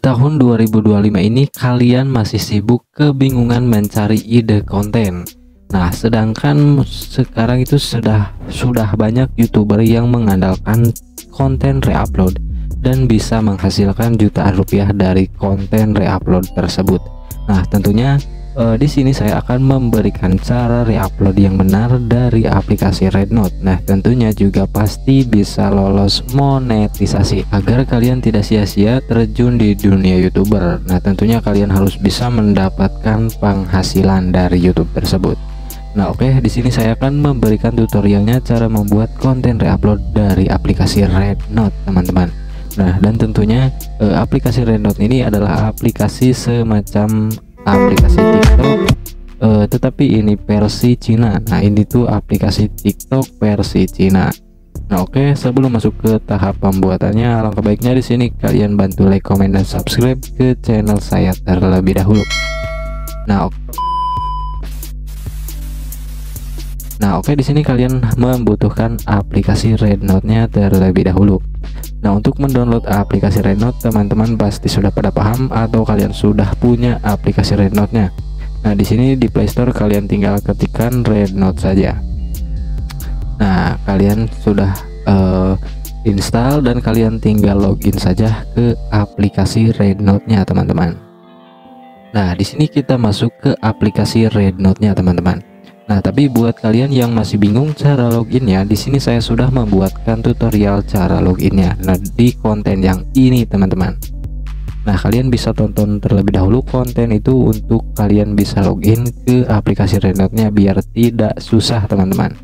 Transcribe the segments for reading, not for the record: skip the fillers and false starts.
tahun 2025 ini kalian masih sibuk kebingungan mencari ide konten. Nah, sedangkan sekarang itu sudah banyak YouTuber yang mengandalkan konten reupload dan bisa menghasilkan jutaan rupiah dari konten reupload tersebut. Nah, tentunya di sini saya akan memberikan cara reupload yang benar dari aplikasi Rednote. Nah, tentunya juga pasti bisa lolos monetisasi agar kalian tidak sia-sia terjun di dunia YouTuber. Nah, tentunya kalian harus bisa mendapatkan penghasilan dari YouTube tersebut. Nah, oke, di sini saya akan memberikan tutorialnya cara membuat konten reupload dari aplikasi Rednote, teman-teman. Nah, dan tentunya aplikasi Rednote ini adalah aplikasi semacam aplikasi TikTok, tetapi ini versi Cina. Nah, ini tuh aplikasi TikTok versi Cina. Nah, oke, sebelum masuk ke tahap pembuatannya, alangkah baiknya di sini kalian bantu like, komen, dan subscribe ke channel saya terlebih dahulu. Nah, oke, di sini kalian membutuhkan aplikasi Rednote-nya terlebih dahulu. Nah, untuk mendownload aplikasi Rednote, teman-teman pasti sudah pada paham atau kalian sudah punya aplikasi Rednote-nya. Nah, di sini di Play Store kalian tinggal ketikkan Rednote saja. Nah, kalian sudah install dan kalian tinggal login saja ke aplikasi Rednote-nya, teman-teman. Nah, di sini kita masuk ke aplikasi Rednote-nya, teman-teman. Nah, tapi buat kalian yang masih bingung cara loginnya, di sini saya sudah membuatkan tutorial cara loginnya. Nah, di konten yang ini, teman-teman. Nah, kalian bisa tonton terlebih dahulu konten itu untuk kalian bisa login ke aplikasi Rednote-nya biar tidak susah, teman-teman.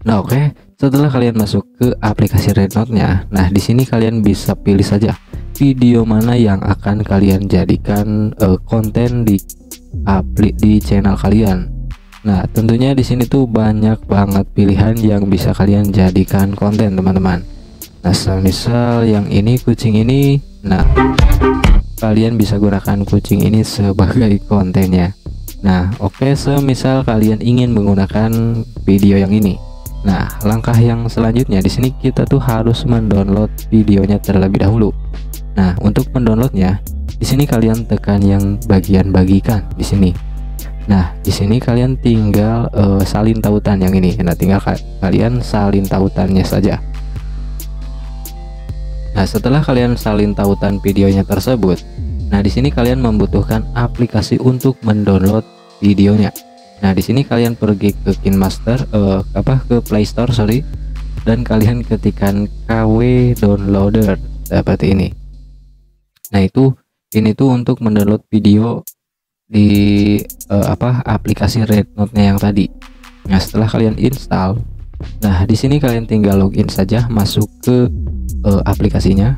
Nah, oke, setelah kalian masuk ke aplikasi Rednote-nya, nah di sini kalian bisa pilih saja video mana yang akan kalian jadikan konten di channel kalian. Nah, tentunya di sini tuh banyak banget pilihan yang bisa kalian jadikan konten, teman-teman. Nah, misal yang ini, kucing ini, nah kalian bisa gunakan kucing ini sebagai kontennya. Nah, oke, semisal kalian ingin menggunakan video yang ini. Nah, langkah yang selanjutnya di sini kita tuh harus mendownload videonya terlebih dahulu. Nah, untuk mendownloadnya, di sini kalian tekan yang bagian bagikan di sini. Nah, di sini kalian tinggal salin tautan yang ini. Nah, tinggal kalian salin tautannya saja. Nah, setelah kalian salin tautan videonya tersebut, nah di sini kalian membutuhkan aplikasi untuk mendownload videonya. Nah, di sini kalian pergi ke KineMaster, ke Play Store, sorry, dan kalian ketikkan KW Downloader seperti ini. Nah, ini tuh untuk mendownload video di aplikasi Rednote-nya yang tadi. Nah, setelah kalian install, nah di sini kalian tinggal login saja, masuk ke aplikasinya.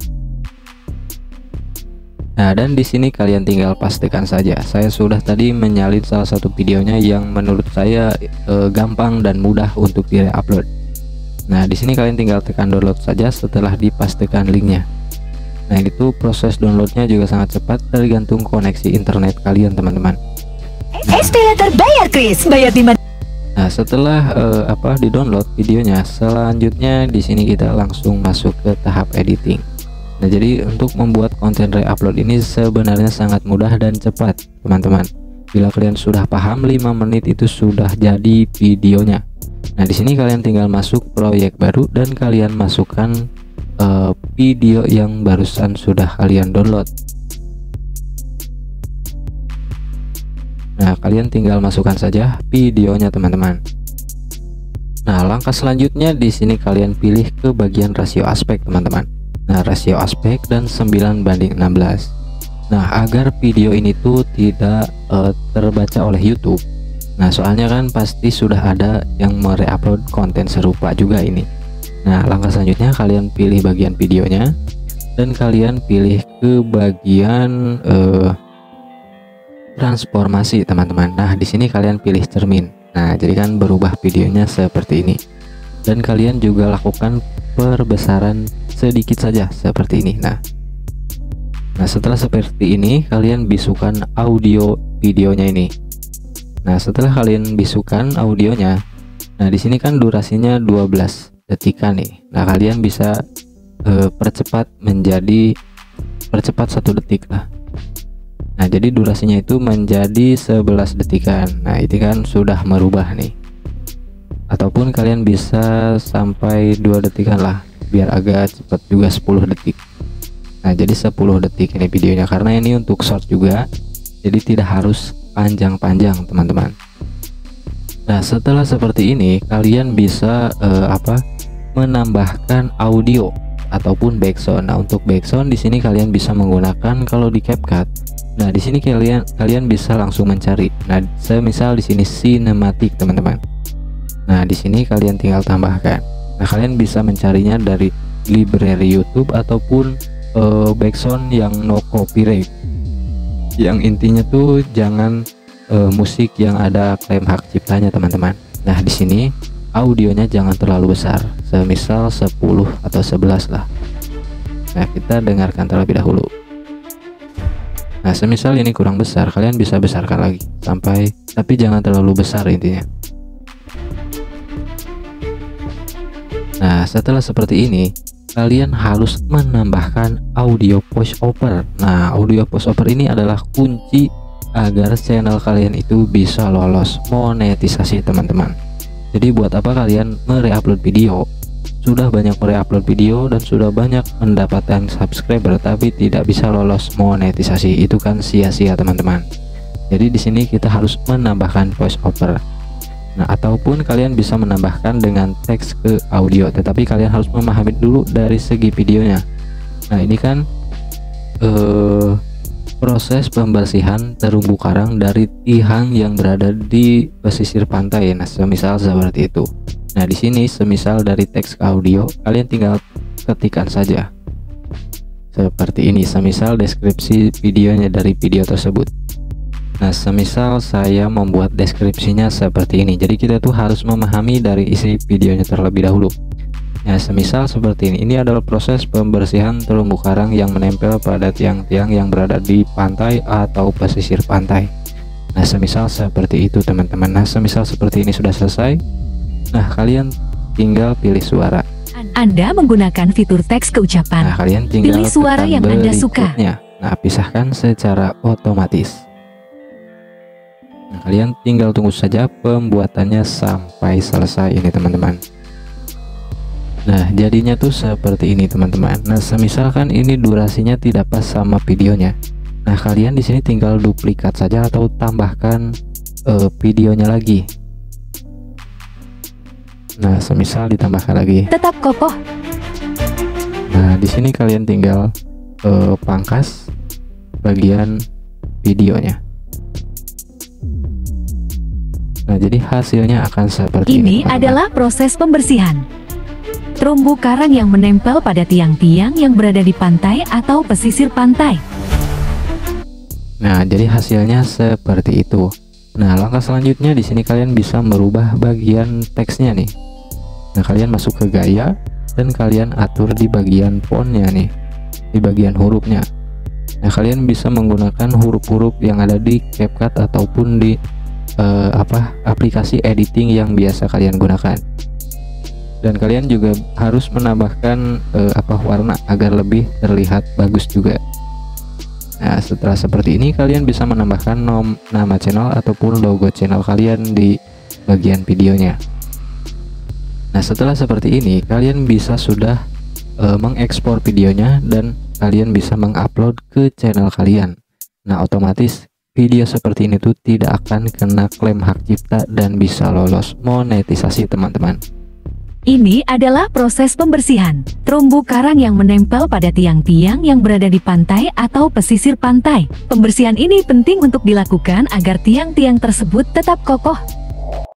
Nah, dan di sini kalian tinggal pastikan saja. Saya sudah tadi menyalin salah satu videonya yang menurut saya gampang dan mudah untuk di-upload. Nah, di sini kalian tinggal tekan download saja setelah dipastikan linknya. Nah, itu proses downloadnya juga sangat cepat, tergantung koneksi internet kalian, teman-teman. ST terbayar, Chris. Bayar di mana? Nah, setelah di-download videonya, selanjutnya di sini kita langsung masuk ke tahap editing. Nah, jadi untuk membuat konten reupload ini sebenarnya sangat mudah dan cepat, teman-teman. Bila kalian sudah paham, 5 menit itu sudah jadi videonya. Nah, di sini kalian tinggal masuk proyek baru dan kalian masukkan video yang barusan sudah kalian download. Nah, kalian tinggal masukkan saja videonya, teman-teman. Nah, langkah selanjutnya di sini kalian pilih ke bagian rasio aspek, teman-teman. Nah, rasio aspek dan 9:16. Nah, agar video ini tuh tidak terbaca oleh YouTube. Nah, soalnya kan pasti sudah ada yang mereupload konten serupa juga ini. Nah, langkah selanjutnya kalian pilih bagian videonya dan kalian pilih ke bagian transformasi, teman-teman. Nah, di sini kalian pilih cermin. Nah, jadi kan berubah videonya seperti ini. Dan kalian juga lakukan perbesaran sedikit saja seperti ini. Nah, setelah seperti ini kalian bisukan audio videonya ini. Nah, setelah kalian bisukan audionya, nah di sini kan durasinya 12 detikan nih. Nah, kalian bisa percepat menjadi percepat 1 detik lah. Nah, jadi durasinya itu menjadi 11 detikan. Nah, ini kan sudah merubah nih. Ataupun kalian bisa sampai 2 detikan lah, biar agak cepat juga 10 detik. Nah, jadi 10 detik ini videonya, karena ini untuk short juga, jadi tidak harus panjang-panjang teman-teman. Nah, setelah seperti ini kalian bisa menambahkan audio ataupun background. Nah, untuk background di sini kalian bisa menggunakan kalau di CapCut. Nah, di sini kalian bisa langsung mencari. Nah, semisal di sini sinematik teman-teman. Nah, di sini kalian tinggal tambahkan. Nah, kalian bisa mencarinya dari library YouTube ataupun background yang no copyright. Yang intinya tuh jangan musik yang ada klaim hak ciptanya teman-teman. Nah, di sini audionya jangan terlalu besar, semisal 10 atau 11 lah. Nah, kita dengarkan terlebih dahulu. Nah, semisal ini kurang besar, kalian bisa besarkan lagi sampai, tapi jangan terlalu besar intinya. Nah, setelah seperti ini kalian harus menambahkan audio voice over. Nah, audio voice over ini adalah kunci agar channel kalian itu bisa lolos monetisasi teman-teman. Jadi buat apa kalian mereupload video? Sudah banyak mereupload video dan sudah banyak mendapatkan subscriber tapi tidak bisa lolos monetisasi, itu kan sia-sia teman-teman. Jadi di sini kita harus menambahkan voice over. Nah, ataupun kalian bisa menambahkan dengan teks ke audio, tetapi kalian harus memahami dulu dari segi videonya. Nah, ini kan proses pembersihan terumbu karang dari tiang yang berada di pesisir pantai. Nah, semisal seperti itu. Nah, di sini semisal dari teks ke audio, kalian tinggal ketikkan saja seperti ini. Semisal deskripsi videonya dari video tersebut. Nah, semisal saya membuat deskripsinya seperti ini. Jadi kita tuh harus memahami dari isi videonya terlebih dahulu. Nah, semisal seperti ini. Ini adalah proses pembersihan terumbu karang yang menempel pada tiang-tiang yang berada di pantai atau pesisir pantai. Nah, semisal seperti itu teman-teman. Nah, semisal seperti ini sudah selesai. Nah, kalian tinggal pilih suara. Anda menggunakan fitur teks ke ucapan. Nah, kalian tinggal pilih suara yang Anda suka. Nah, pisahkan secara otomatis. Nah, kalian tinggal tunggu saja pembuatannya sampai selesai ini teman-teman. Nah, jadinya tuh seperti ini teman-teman. Nah, semisalkan ini durasinya tidak pas sama videonya. Nah, kalian di sini tinggal duplikat saja atau tambahkan videonya lagi. Nah, semisal ditambahkan lagi. Tetap kokoh. Nah, di sini kalian tinggal pangkas bagian videonya. Nah, jadi hasilnya akan seperti ini. Ini adalah proses pembersihan terumbu karang yang menempel pada tiang-tiang yang berada di pantai atau pesisir pantai. Nah, jadi hasilnya seperti itu. Nah, langkah selanjutnya di sini kalian bisa merubah bagian teksnya nih. Nah, kalian masuk ke gaya dan kalian atur di bagian fontnya nih, di bagian hurufnya. Nah, kalian bisa menggunakan huruf-huruf yang ada di CapCut ataupun di aplikasi editing yang biasa kalian gunakan. Dan kalian juga harus menambahkan warna agar lebih terlihat bagus juga. Nah, setelah seperti ini kalian bisa menambahkan nama channel ataupun logo channel kalian di bagian videonya. Nah, setelah seperti ini kalian bisa sudah mengekspor videonya dan kalian bisa mengupload ke channel kalian. Nah, otomatis video seperti ini tuh tidak akan kena klaim hak cipta dan bisa lolos monetisasi teman-teman. Ini adalah proses pembersihan terumbu karang yang menempel pada tiang-tiang yang berada di pantai atau pesisir pantai. Pembersihan ini penting untuk dilakukan agar tiang-tiang tersebut tetap kokoh.